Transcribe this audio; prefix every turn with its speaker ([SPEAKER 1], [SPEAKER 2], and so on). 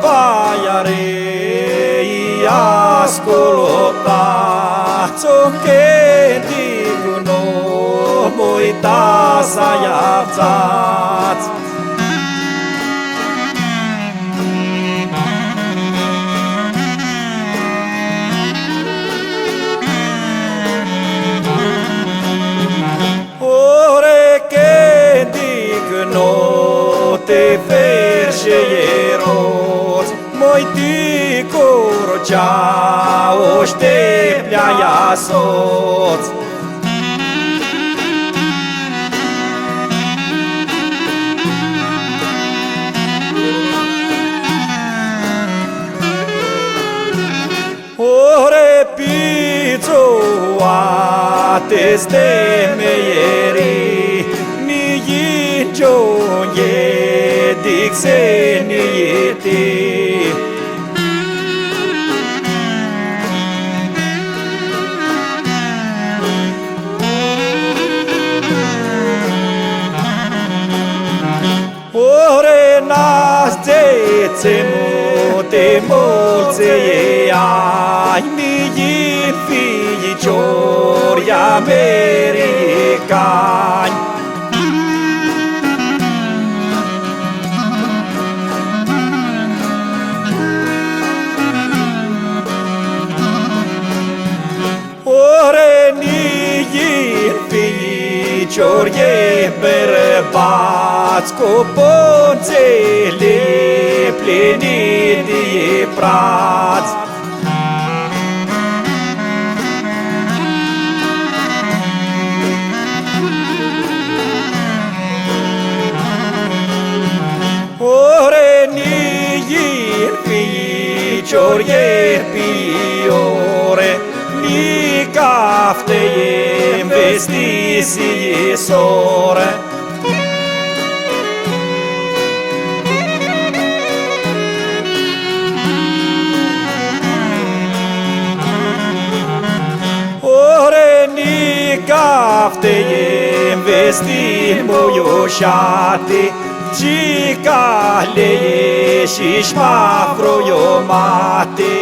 [SPEAKER 1] paiare ascolta ciò che dicono voi tasaiazzaz. Te ferșeierot, moi ti corcea oșteplea ia soț. Ore pizzoa te stemeieri, mi gioie Dixenieti. Ore nascețemo te mulței ai mii fiiciori americani. Ore niin fiiciori bărbați cu ponțele pline de prați. Ore niin fiiciori piore, ni cafteie vestisi sore. Ore ni cafteie vesti moioșate, cicaleie și șmafroiomate.